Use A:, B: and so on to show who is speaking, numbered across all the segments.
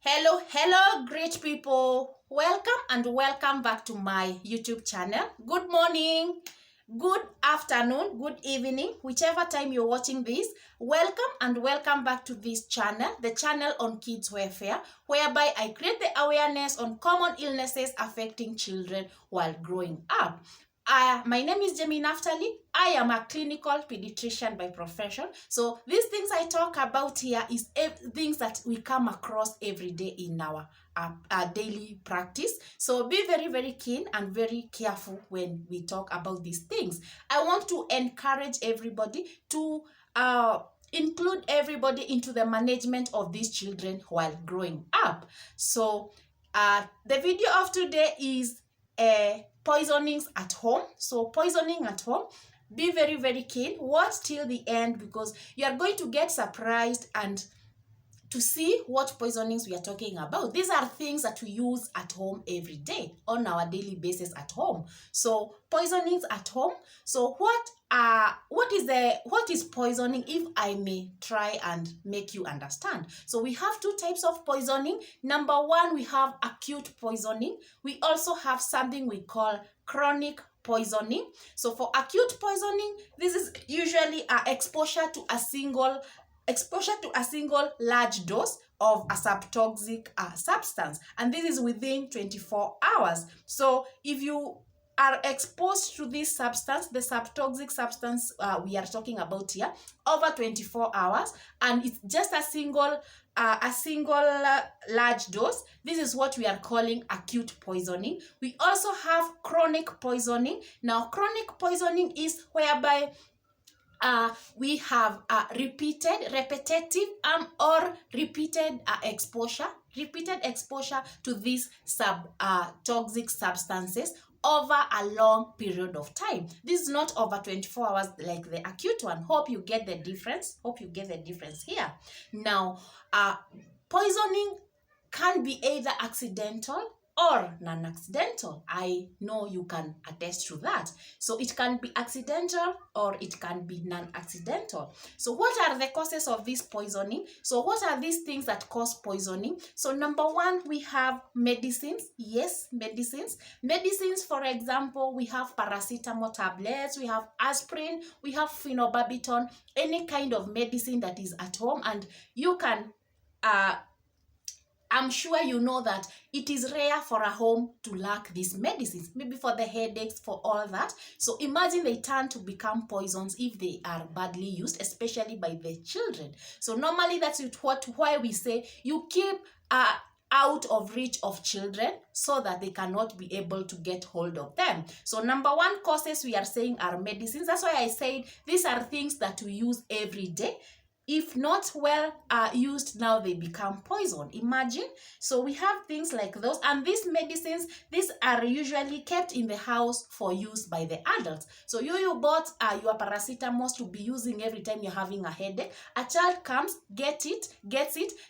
A: Hello, great people. Welcome back to my YouTube channel. Good morning, good afternoon, good evening, whichever time you're watching this. Welcome back to this channel, the channel on kids welfare, whereby I create the awareness on common illnesses affecting children while growing up. My name is Jamie Naftali. I am a clinical pediatrician by profession. So these things I talk about here is things that we come across every day in our daily practice. So be very, very keen and very careful when we talk about these things. I want to encourage everybody to include everybody into the management of these children while growing up. So the video of today is poisonings at home. So poisoning at home, be very, very keen, watch till the end, because you are going to get surprised and to see what poisonings we are talking about. These are things that we use at home every day on our daily basis at home. So poisonings at home. So what is poisoning, if I may try and make you understand? So we have two types of poisoning. Number one, we have acute poisoning. We also have something we call chronic poisoning. So for acute poisoning, this is usually exposure to a single large dose of a subtoxic substance, and this is within 24 hours. So if you are exposed to this substance, the subtoxic substance we are talking about here, over 24 hours, and it's just a single large dose, this is what we are calling acute poisoning. We also have chronic poisoning. Now, chronic poisoning is whereby we have repetitive or repeated exposure to these toxic substances over a long period of time. This is not over 24 hours like the acute one. Hope you get the difference. Here. Now, poisoning can be either accidental or non-accidental. I know you can attest to that. So it can be accidental or it can be non-accidental. So what are the causes of this poisoning? So what are these things that cause poisoning? So number one, we have medicines. Yes, medicines. Medicines, for example, we have paracetamol tablets, we have aspirin, we have phenobarbital, any kind of medicine that is at home, and you can I'm sure you know that it is rare for a home to lack these medicines, maybe for the headaches, for all that. So imagine they turn to become poisons if they are badly used, especially by the children. So normally that's why we say you keep out of reach of children so that they cannot be able to get hold of them. So number one causes we are saying are medicines. That's why I said these are things that we use every day. If not well used, now they become poison. Imagine. So we have things like those, and these medicines, these are usually kept in the house for use by the adults. So you bought your paracetamol to be using every time you're having a headache. A child comes, gets it,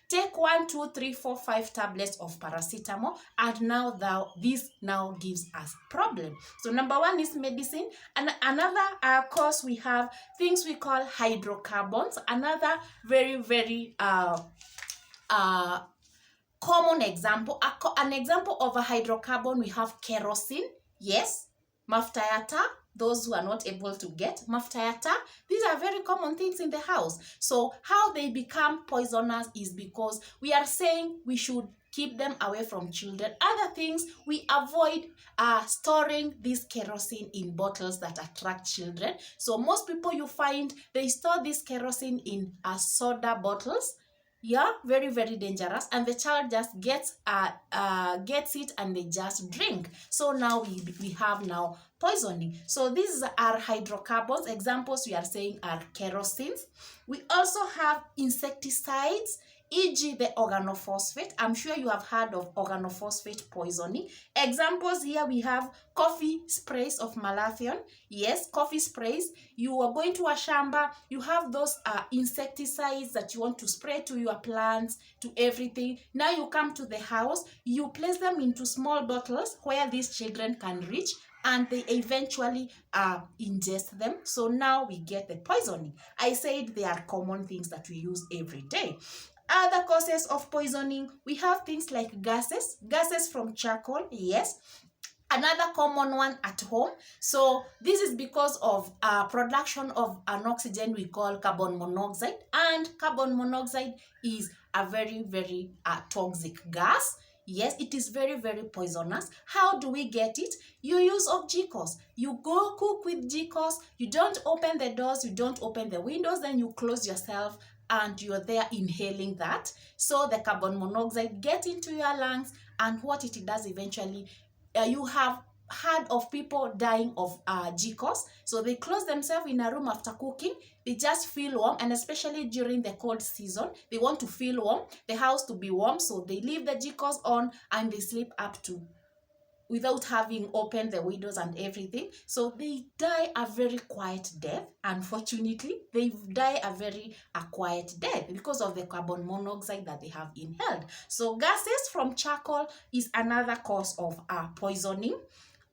A: take 1, 2, 3, 4, 5 tablets of paracetamol, and now this now gives us problem. So number one is medicine, and another cause we have things we call hydrocarbons. Another very, very common example, an example of a hydrocarbon, we have kerosene. Yes, mafuta ya taa. Those who are not able to get mafuta ya taa, these are very common things in the house. So how they become poisonous is because we are saying we should keep them away from children. Other things, we avoid storing this kerosene in bottles that attract children. So most people you find, they store this kerosene in soda bottles. Yeah, very, very dangerous, and the child just gets it and they just drink. So now we have now poisoning. So these are hydrocarbons. Examples we are saying are kerosenes. We also have insecticides, e.g. the organophosphate. I'm sure you have heard of organophosphate poisoning. Examples here we have coffee sprays of malathion. Yes, coffee sprays. You are going to a shamba, you have those insecticides that you want to spray to your plants, to everything. Now you come to the house, you place them into small bottles where these children can reach, and they eventually ingest them. So now we get the poisoning. I said they are common things that we use every day. Other causes of poisoning, we have things like gases from charcoal, yes. Another common one at home. So this is because of production of an oxygen we call carbon monoxide, and carbon monoxide is a very, very toxic gas. Yes, it is very, very poisonous. How do we get it? You use of GCOS. You go cook with GCOS. You don't open the doors, you don't open the windows, then you close yourself and you're there inhaling that. So the carbon monoxide gets into your lungs, and what it does eventually, you have heard of people dying of GCOS. So they close themselves in a room after cooking. They just feel warm, and especially during the cold season, they want to feel warm, the house to be warm. So they leave the GCOS on and they sleep up to without having opened the windows and everything. So they die a very quiet death. Unfortunately, they die a very quiet death because of the carbon monoxide that they have inhaled. So gases from charcoal is another cause of poisoning.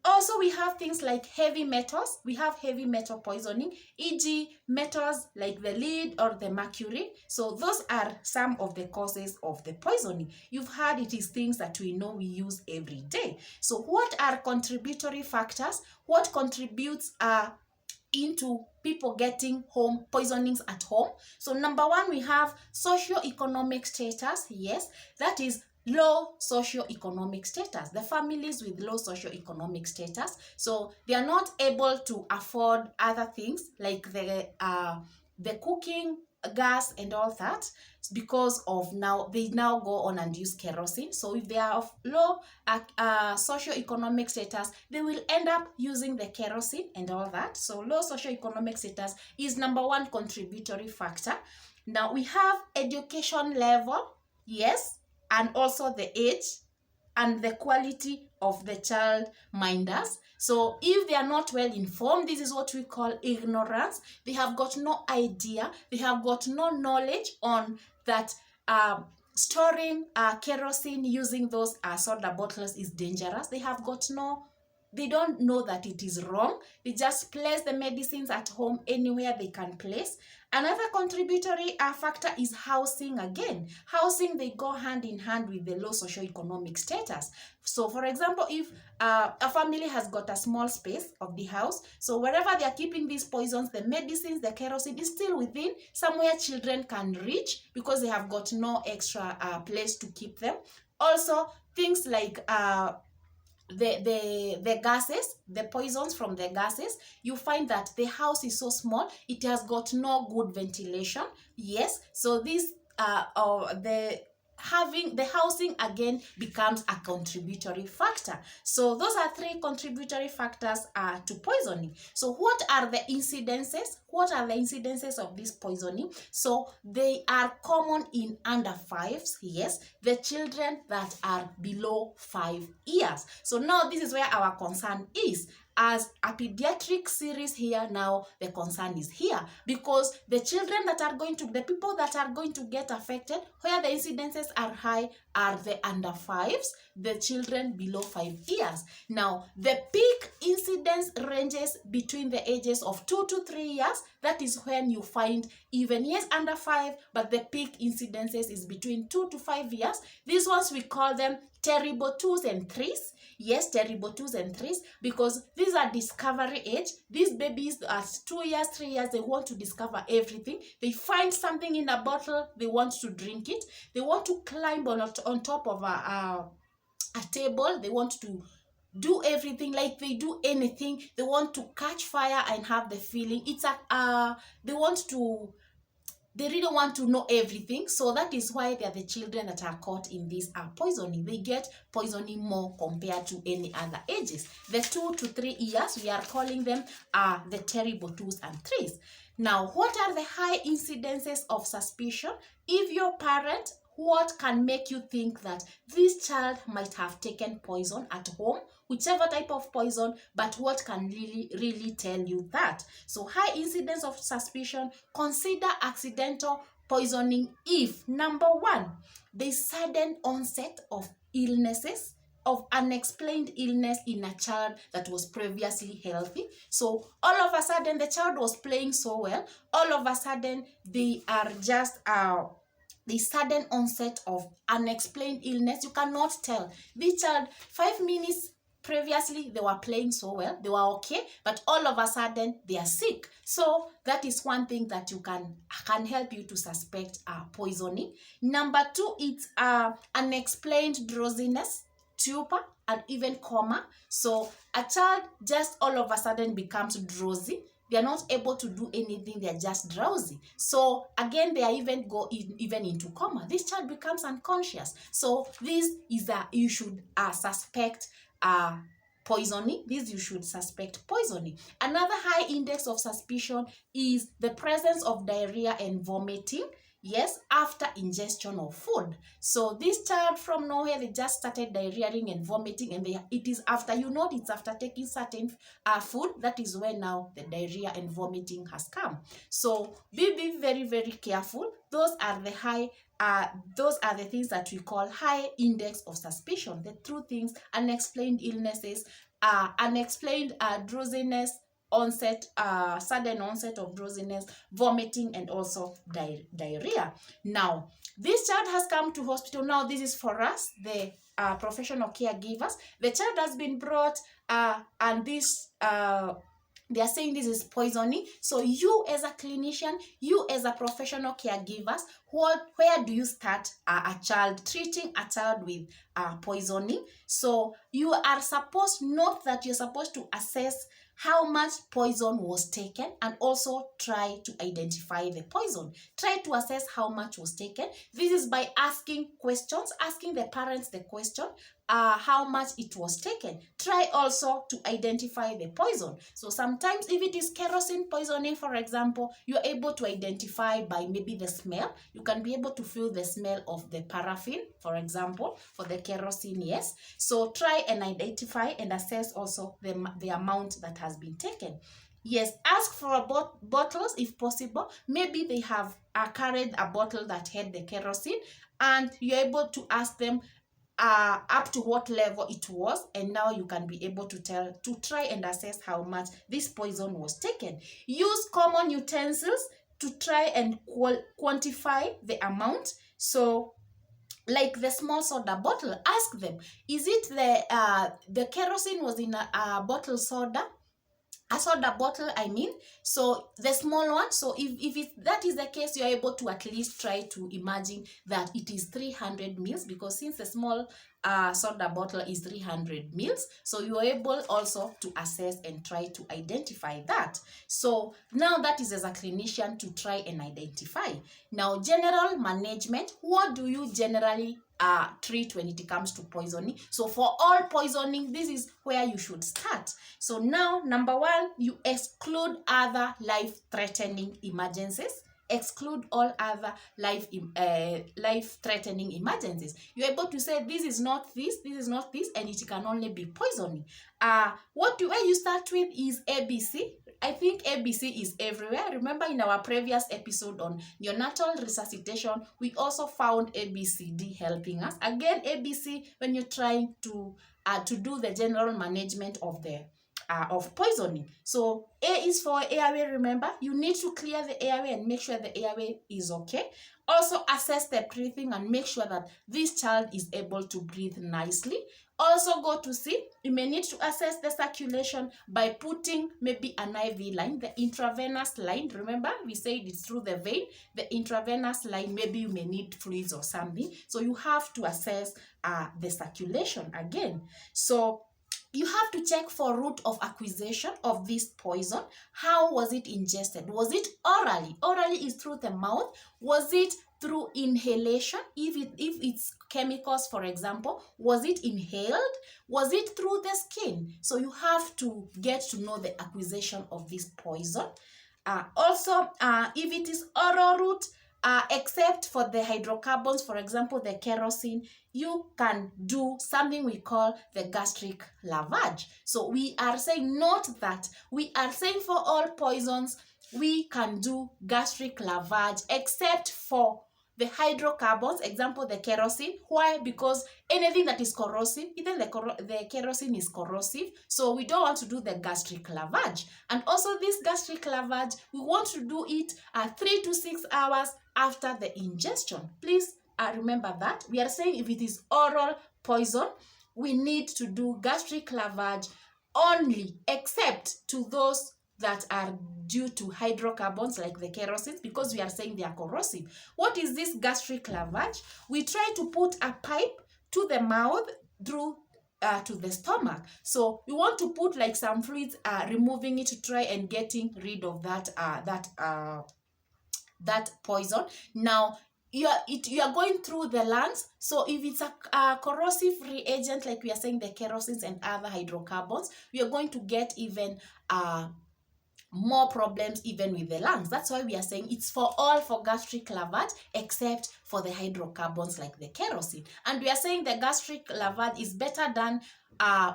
A: Also, we have things like heavy metals. We have heavy metal poisoning, e.g. metals like the lead or the mercury. So those are some of the causes of the poisoning. You've heard it is things that we know we use every day. So what are contributory factors? What contributes into people getting home poisonings at home? So number one, we have socio-economic status. Yes, that is low socio-economic status. The families with low socio-economic status, so they are not able to afford other things like the cooking gas and all that, because of they now go on and use kerosene. So if they are of low socio-economic status, they will end up using the kerosene and all that. So low socio-economic status is number one contributory factor. Now we have education level, yes, and also the age and the quality of the child minders. So if they are not well informed, this is what we call ignorance. They have got no idea, they have got no knowledge on that storing kerosene using those soda bottles is dangerous. They don't know that it is wrong. They just place the medicines at home anywhere they can place. Another contributory factor is housing again. Housing, they go hand in hand with the low socioeconomic status. So for example, if a family has got a small space of the house, so wherever they are keeping these poisons, the medicines, the kerosene is still within, somewhere children can reach because they have got no extra place to keep them. Also, things like the gases, the poisons from the gases, you find that the house is so small, it has got no good ventilation. Yes, so this having the housing again becomes a contributory factor. So those are three contributory factors to poisoning. So what are the incidences? What are the incidences of this poisoning? So they are common in under 5s, yes, the children that are below 5 years. So now this is where our concern is. As a pediatric series here, now the concern is here, because the children that are the people that are going to get affected, where the incidences are high, are the under 5s, the children below 5 years. Now, the peak incidence ranges between the ages of 2 to 3 years. That is when you find even, yes, under 5, but the peak incidences is between 2 to 5 years. These ones, we call them terrible 2s and 3s. Yes, terrible 2s and 3s, because these are discovery age. These babies at 2 years, 3 years, they want to discover everything. They find something in a bottle, they want to drink it. They want to climb on top of a table. They want to do everything, like they do anything. They want to catch fire and have the feeling. It's they really want to know everything. So that is why they are the children that are caught in this poisoning. They get poisoning more compared to any other ages. The 2 to 3 years, we are calling them the terrible 2s and 3s. Now, what are the high incidences of suspicion? If your parent, what can make you think that this child might have taken poison at home, whichever type of poison, but what can really tell you that? So high incidence of suspicion, consider accidental poisoning if, number one, the sudden onset of illnesses, of unexplained illness in a child that was previously healthy. So all of a sudden the child was playing so well, all of a sudden they are just the sudden onset of unexplained illness. You cannot tell. This child, 5 minutes previously, they were playing so well, they were okay, but all of a sudden they are sick. So that is one thing that you can help you to suspect poisoning. Number 2, it's unexplained drowsiness, stupor, and even coma. So a child just all of a sudden becomes drowsy. They are not able to do anything. They are just drowsy. So again, they are even into coma. This child becomes unconscious. So this is you should suspect poisoning. This you should suspect poisoning. Another high index of suspicion is the presence of diarrhea and vomiting. Yes, after ingestion of food. So this child from nowhere, they just started diarrheaing and vomiting, and it is after, it's after taking certain food, that is when now the diarrhea and vomiting has come. So be very, very careful. Those are the things that we call high index of suspicion. The true things: unexplained illnesses, unexplained drowsiness, sudden onset of drowsiness, vomiting, and also diarrhea. Now, this child has come to hospital. Now, this is for us, the professional caregivers. The child has been brought, and this they are saying this is poisoning. So you as a clinician, you as a professional caregivers, where do you start treating a child with poisoning? So you are supposed, note that you're supposed to assess how much poison was taken, and also try to identify the poison. Try to assess how much was taken. This is by asking questions, asking the parents the question, how much it was taken. Try also to identify the poison. So sometimes if it is kerosene poisoning, for example, you're able to identify by maybe the smell. You can be able to feel the smell of the paraffin, for example, for the kerosene, yes. So try and identify and assess also the amount that has been taken. Yes, ask for bottles if possible. Maybe they have carried a bottle that had the kerosene, and you're able to ask them up to what level it was, and now you can be able to try and assess how much this poison was taken. Use common utensils to try and quantify the amount. So like the small soda bottle, ask them, is it the kerosene was in a bottle soda? A soda bottle, I mean. So the small one. So if that is the case, you're able to at least try to imagine that it is 300 mils, because since the small soda bottle is 300 mils, so you are able also to assess and try to identify that. So now that is as a clinician to try and identify. Now, general management. What do you generally treat when it comes to poisoning? So for all poisoning, this is where you should start. So now, number 1, you exclude other life-threatening emergencies. Exclude all other life-threatening emergencies. You're able to say this is not this, and it can only be poisoning. Where you start with is ABC. I think ABC is everywhere. Remember in our previous episode on neonatal resuscitation, we also found ABCD helping us. Again, ABC when you're trying to do the general management of poisoning. So A is for airway. Remember, you need to clear the airway and make sure the airway is okay. Also assess the breathing and make sure that this child is able to breathe nicely. Also go to C. You may need to assess the circulation by putting maybe an IV line, the intravenous line. Remember, we said it's through the vein. The intravenous line, maybe you may need fluids or something. So you have to assess the circulation again. So you have to check for route of acquisition of this poison. How was it ingested? Was it orally? Orally is through the mouth. Was it through inhalation? If it's chemicals, for example, was it inhaled? Was it through the skin? So you have to get to know the acquisition of this poison. Also, if it is oral route, except for the hydrocarbons, for example, the kerosene, you can do something we call the gastric lavage. So we are saying, note that we are saying for all poisons, we can do gastric lavage except for the hydrocarbons, example, the kerosene. Why? Because anything that is corrosive, even the kerosene is corrosive. So we don't want to do the gastric lavage. And also this gastric lavage, we want to do it 3 to 6 hours after the ingestion. Please remember that. We are saying if it is oral poison, we need to do gastric lavage only, except to those that are due to hydrocarbons like the kerosene, because we are saying they are corrosive. What is this gastric lavage? We try to put a pipe to the mouth through to the stomach. So we want to put like some fluids, removing it to try and getting rid of that poison. Now you are going through the lungs. So if it's a corrosive reagent, like we are saying the kerosenes and other hydrocarbons, we are going to get even more problems even with the lungs. That's why we are saying it's for gastric lavage, except for the hydrocarbons like the kerosene. And we are saying the gastric lavage is better done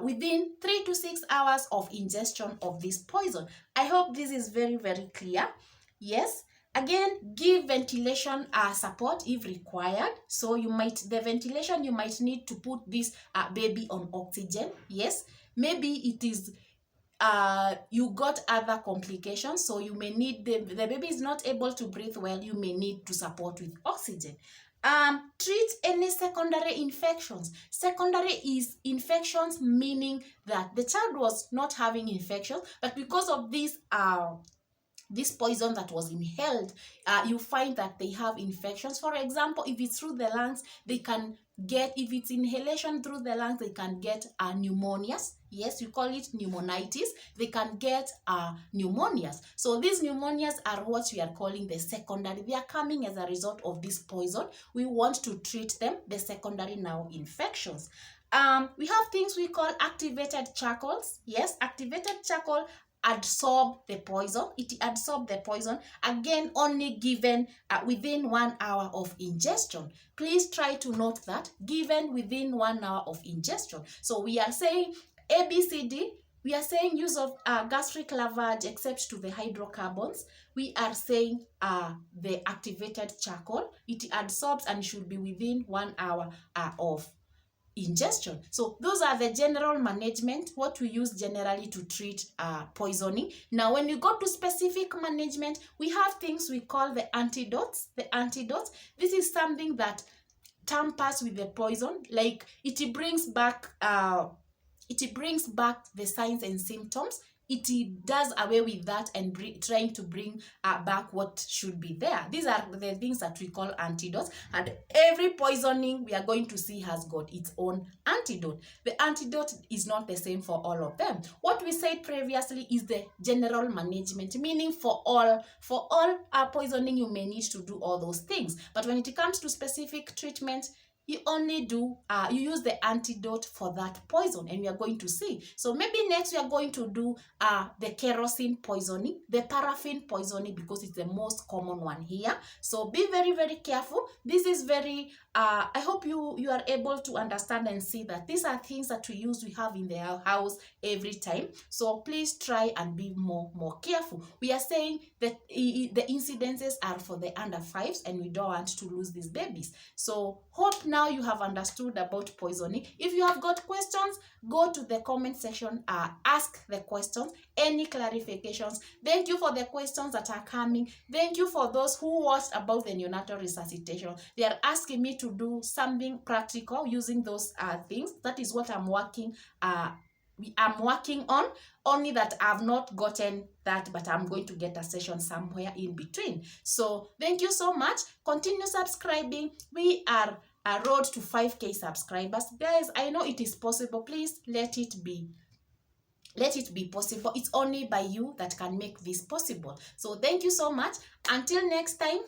A: within 3 to 6 hours of ingestion of this poison. I hope this is very, very clear. Yes. Again, give ventilation support if required. So the ventilation, you might need to put this baby on oxygen. Yes. Maybe it is you got other complications, so you may need the baby is not able to breathe well, you may need to support with oxygen. Treat any secondary infections. Secondary is infections, meaning that the child was not having infections, but because of this poison that was inhaled, you find that they have infections. For example, if it's through the lungs, they can get, if it's inhalation through the lungs, they can get pneumonias. Yes, we call it pneumonitis. They can get pneumonias. So these pneumonias are what we are calling the secondary. They are coming as a result of this poison. We want to treat them, the secondary now infections. We have things we call activated charcoals. Yes, activated charcoal absorb the poison. It absorbs the poison, again only given within 1 hour of ingestion. Please try to note that, given within 1 hour of ingestion. So we are saying ABCD. We are saying use of gastric lavage except to the hydrocarbons. We are saying the activated charcoal, it absorbs and should be within 1 hour of ingestion. So those are the general management, what we use generally to treat poisoning. Now when you go to specific management, we have things we call the antidotes. The antidotes, this is something that tampers with the poison, like it brings back the signs and symptoms. It does away with that and trying to bring back what should be there. These are the things that we call antidotes, and every poisoning we are going to see has got its own antidote. The antidote is not the same for all of them. What we said previously is the general management, meaning for all poisoning you may need to do all those things, but when it comes to specific treatment, you only do you use the antidote for that poison, and we are going to see. So maybe next we are going to do the kerosene poisoning, the paraffin poisoning, because it's the most common one here. So be very, very careful. This is very I hope you are able to understand and see that these are things that we have in the house every time. So please try and be more careful. We are saying that the incidences are for the under 5s, and we don't want to lose these babies. So hope now you have understood about poisoning. If you have got questions, go to the comment section, ask the questions, any clarifications. Thank you for the questions that are coming. Thank you for those who watched about the neonatal resuscitation. They are asking me to do something practical using those things. That is what I'm working on, only that I've not gotten that, but I'm going to get a session somewhere in between. So thank you so much. Continue subscribing. We are a road to 5K subscribers. Guys, I know it is possible. Please let it be possible. It's only by you that can make this possible. So thank you so much. Until next time.